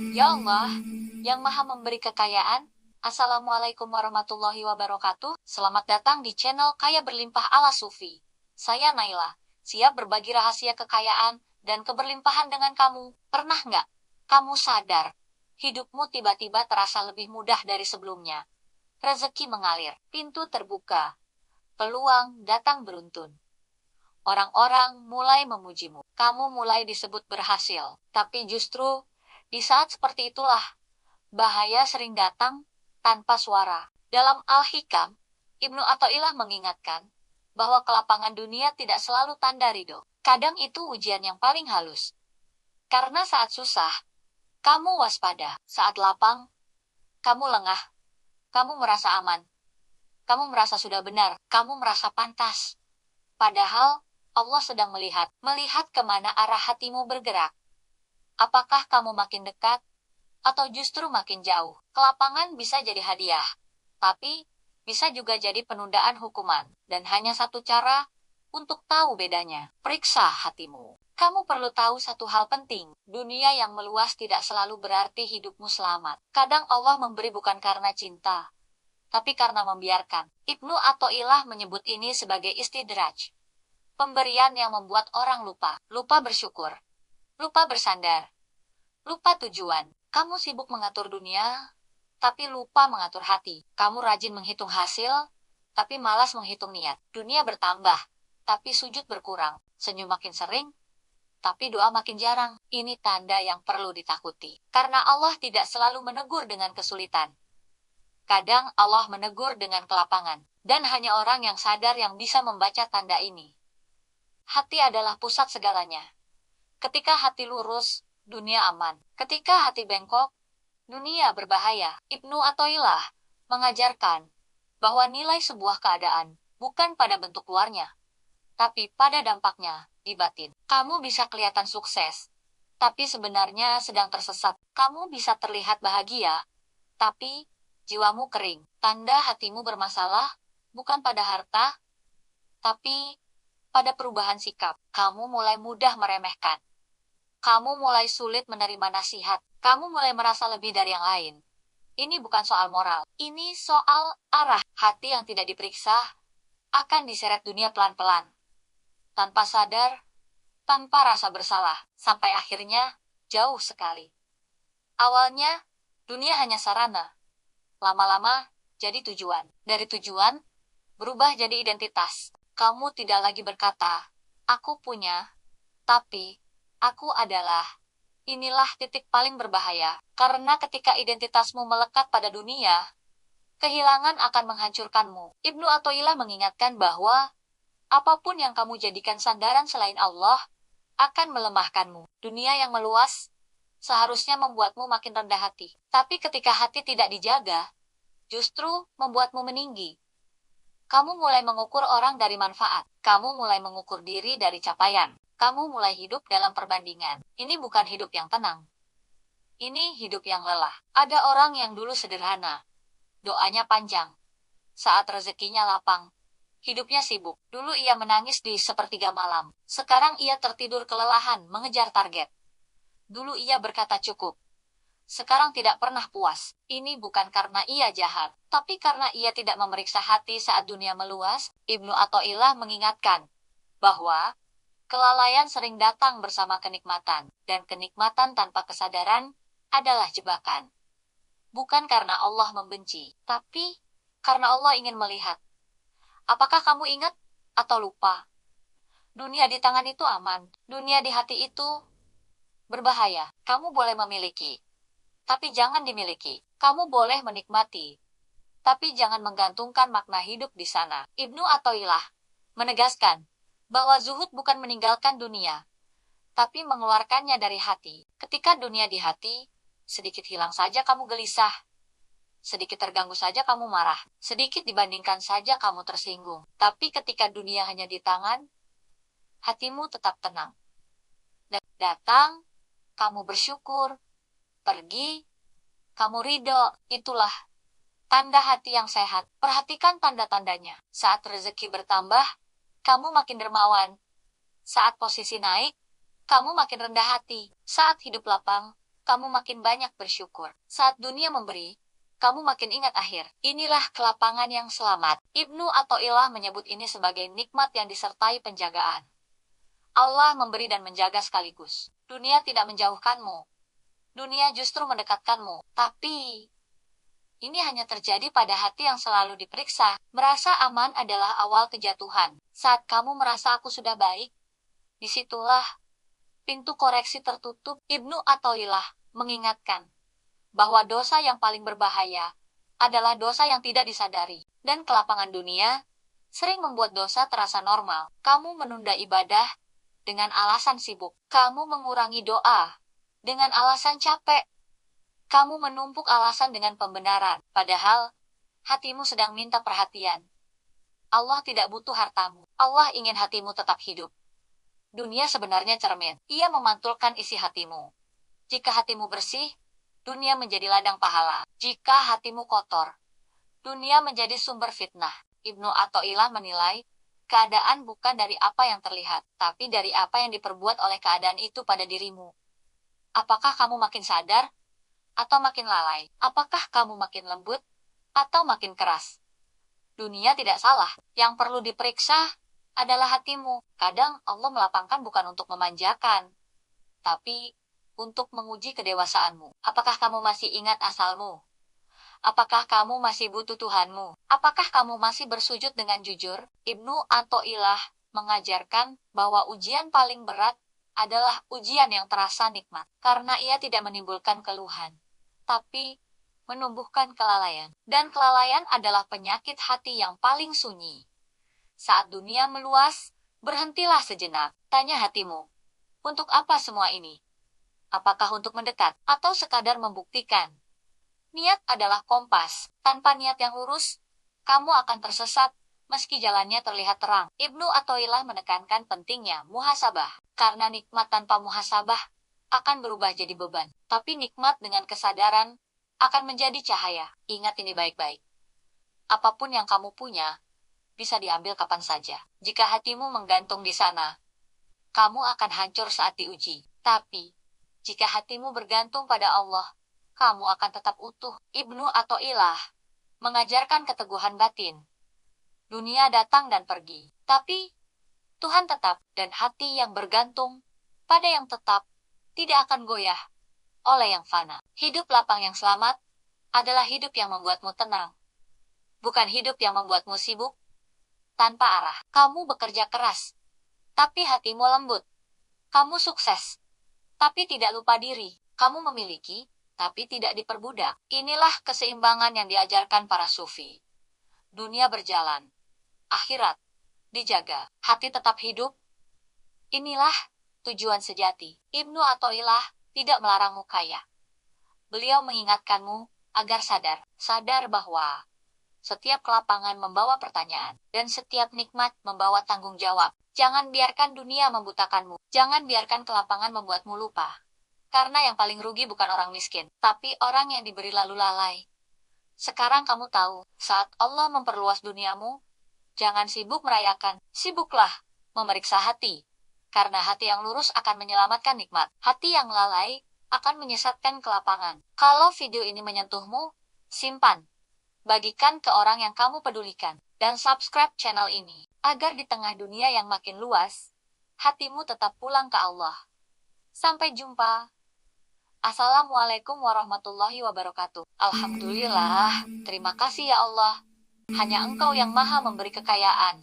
Ya Allah, yang maha memberi kekayaan. Assalamualaikum warahmatullahi wabarakatuh. Selamat datang di channel Kaya Berlimpah ala Sufi. Saya Naila, siap berbagi rahasia kekayaan dan keberlimpahan dengan kamu. Pernah nggak kamu sadar, hidupmu tiba-tiba terasa lebih mudah dari sebelumnya? Rezeki mengalir, pintu terbuka, peluang datang beruntun. Orang-orang mulai memujimu. Kamu mulai disebut berhasil. Tapi justru di saat seperti itulah bahaya sering datang tanpa suara. Dalam Al-Hikam, Ibnu Athaillah mengingatkan bahwa kelapangan dunia tidak selalu tanda ridho. Kadang itu ujian yang paling halus. Karena saat susah, kamu waspada. Saat lapang, kamu lengah. Kamu merasa aman. Kamu merasa sudah benar. Kamu merasa pantas. Padahal, Allah sedang melihat kemana arah hatimu bergerak. Apakah kamu makin dekat, atau justru makin jauh? Kelapangan bisa jadi hadiah, tapi bisa juga jadi penundaan hukuman. Dan hanya satu cara untuk tahu bedanya, periksa hatimu. Kamu perlu tahu satu hal penting, dunia yang meluas tidak selalu berarti hidupmu selamat. Kadang Allah memberi bukan karena cinta, tapi karena membiarkan. Ibnu Athaillah menyebut ini sebagai istidraj. Pemberian yang membuat orang lupa bersyukur, lupa bersandar, lupa tujuan. Kamu sibuk mengatur dunia, tapi lupa mengatur hati. Kamu rajin menghitung hasil, tapi malas menghitung niat. Dunia bertambah, tapi sujud berkurang. Senyum makin sering, tapi doa makin jarang. Ini tanda yang perlu ditakuti. Karena Allah tidak selalu menegur dengan kesulitan. Kadang Allah menegur dengan kelapangan. Dan hanya orang yang sadar yang bisa membaca tanda ini. Hati adalah pusat segalanya. Ketika hati lurus, dunia aman. Ketika hati bengkok, dunia berbahaya. Ibnu Athaillah mengajarkan bahwa nilai sebuah keadaan bukan pada bentuk luarnya, tapi pada dampaknya di batin. Kamu bisa kelihatan sukses, tapi sebenarnya sedang tersesat. Kamu bisa terlihat bahagia, tapi jiwamu kering. Tanda hatimu bermasalah bukan pada harta, tapi pada perubahan sikap. Kamu mulai mudah meremehkan. Kamu mulai sulit menerima nasihat. Kamu mulai merasa lebih dari yang lain. Ini bukan soal moral. Ini soal arah. Hati yang tidak diperiksa akan diseret dunia pelan-pelan. Tanpa sadar, tanpa rasa bersalah. Sampai akhirnya jauh sekali. Awalnya, dunia hanya sarana. Lama-lama, jadi tujuan. Dari tujuan, berubah jadi identitas. Kamu tidak lagi berkata, aku punya, tapi aku adalah. Inilah titik paling berbahaya, karena ketika identitasmu melekat pada dunia, kehilangan akan menghancurkanmu. Ibnu Athaillah mengingatkan bahwa apapun yang kamu jadikan sandaran selain Allah, akan melemahkanmu. Dunia yang meluas seharusnya membuatmu makin rendah hati. Tapi ketika hati tidak dijaga, justru membuatmu meninggi. Kamu mulai mengukur orang dari manfaat. Kamu mulai mengukur diri dari capaian. Kamu mulai hidup dalam perbandingan. Ini bukan hidup yang tenang. Ini hidup yang lelah. Ada orang yang dulu sederhana. Doanya panjang. Saat rezekinya lapang. Hidupnya sibuk. Dulu ia menangis di sepertiga malam. Sekarang ia tertidur kelelahan mengejar target. Dulu ia berkata cukup. Sekarang tidak pernah puas. Ini bukan karena ia jahat, tapi karena ia tidak memeriksa hati saat dunia meluas. Ibnu Athaillah mengingatkan bahwa kelalaian sering datang bersama kenikmatan, dan kenikmatan tanpa kesadaran adalah jebakan. Bukan karena Allah membenci, tapi karena Allah ingin melihat. Apakah kamu ingat atau lupa? Dunia di tangan itu aman, dunia di hati itu berbahaya. Kamu boleh memiliki, tapi jangan dimiliki. Kamu boleh menikmati, tapi jangan menggantungkan makna hidup di sana. Ibnu Athaillah menegaskan bahwa zuhud bukan meninggalkan dunia, tapi mengeluarkannya dari hati. Ketika dunia di hati, sedikit hilang saja kamu gelisah, sedikit terganggu saja kamu marah, sedikit dibandingkan saja kamu tersinggung. Tapi ketika dunia hanya di tangan, hatimu tetap tenang. Datang, kamu bersyukur. Pergi, kamu ridho. Itulah tanda hati yang sehat. Perhatikan tanda-tandanya. Saat rezeki bertambah, kamu makin dermawan. Saat posisi naik, kamu makin rendah hati. Saat hidup lapang, kamu makin banyak bersyukur. Saat dunia memberi, kamu makin ingat akhir. Inilah kelapangan yang selamat. Ibnu Athaillah menyebut ini sebagai nikmat yang disertai penjagaan. Allah memberi dan menjaga sekaligus. Dunia tidak menjauhkanmu. Dunia justru mendekatkanmu. Tapi ini hanya terjadi pada hati yang selalu diperiksa. Merasa aman adalah awal kejatuhan. Saat kamu merasa aku sudah baik, disitulah pintu koreksi tertutup. Ibnu Athaillah mengingatkan bahwa dosa yang paling berbahaya adalah dosa yang tidak disadari. Dan kelapangan dunia sering membuat dosa terasa normal. Kamu menunda ibadah dengan alasan sibuk. Kamu mengurangi doa dengan alasan capek. Kamu menumpuk alasan dengan pembenaran, padahal hatimu sedang minta perhatian. Allah tidak butuh hartamu. Allah ingin hatimu tetap hidup. Dunia sebenarnya cermin. Ia memantulkan isi hatimu. Jika hatimu bersih, dunia menjadi ladang pahala. Jika hatimu kotor, dunia menjadi sumber fitnah. Ibnu Athaillah menilai, keadaan bukan dari apa yang terlihat, tapi dari apa yang diperbuat oleh keadaan itu pada dirimu. Apakah kamu makin sadar atau makin lalai? Apakah kamu makin lembut atau makin keras? Dunia tidak salah. Yang perlu diperiksa adalah hatimu. Kadang Allah melapangkan bukan untuk memanjakan, tapi untuk menguji kedewasaanmu. Apakah kamu masih ingat asalmu? Apakah kamu masih butuh Tuhanmu? Apakah kamu masih bersujud dengan jujur? Ibnu Athaillah mengajarkan bahwa ujian paling berat adalah ujian yang terasa nikmat, karena ia tidak menimbulkan keluhan, tapi menumbuhkan kelalaian. Dan kelalaian adalah penyakit hati yang paling sunyi. Saat dunia meluas, berhentilah sejenak. Tanya hatimu, untuk apa semua ini? Apakah untuk mendekat, atau sekadar membuktikan? Niat adalah kompas. Tanpa niat yang lurus, kamu akan tersesat, meski jalannya terlihat terang. Ibnu Athaillah menekankan pentingnya muhasabah, karena nikmat tanpa muhasabah akan berubah jadi beban. Tapi nikmat dengan kesadaran akan menjadi cahaya. Ingat ini baik-baik. Apapun yang kamu punya, bisa diambil kapan saja. Jika hatimu menggantung di sana, kamu akan hancur saat diuji. Tapi, jika hatimu bergantung pada Allah, kamu akan tetap utuh. Ibnu Athaillah mengajarkan keteguhan batin. Dunia datang dan pergi, tapi Tuhan tetap, dan hati yang bergantung pada yang tetap tidak akan goyah oleh yang fana. Hidup lapang yang selamat adalah hidup yang membuatmu tenang, bukan hidup yang membuatmu sibuk tanpa arah. Kamu bekerja keras, tapi hatimu lembut. Kamu sukses, tapi tidak lupa diri. Kamu memiliki, tapi tidak diperbudak. Inilah keseimbangan yang diajarkan para sufi. Dunia berjalan, akhirat dijaga, hati tetap hidup. Inilah tujuan sejati. Ibnu Athaillah tidak melarangmu kaya. Beliau mengingatkanmu agar sadar bahwa setiap kelapangan membawa pertanyaan, dan setiap nikmat membawa tanggung jawab. Jangan biarkan dunia membutakanmu. Jangan biarkan kelapangan membuatmu lupa. Karena yang paling rugi bukan orang miskin, tapi orang yang diberi lalu lalai. Sekarang kamu tahu, saat Allah memperluas duniamu, jangan sibuk merayakan, sibuklah memeriksa hati. Karena hati yang lurus akan menyelamatkan nikmat. Hati yang lalai akan menyesatkan kelapangan. Kalau video ini menyentuhmu, simpan. Bagikan ke orang yang kamu pedulikan. Dan subscribe channel ini, agar di tengah dunia yang makin luas, hatimu tetap pulang ke Allah. Sampai jumpa. Assalamualaikum warahmatullahi wabarakatuh. Alhamdulillah, terima kasih ya Allah. Hanya Engkau yang maha memberi kekayaan.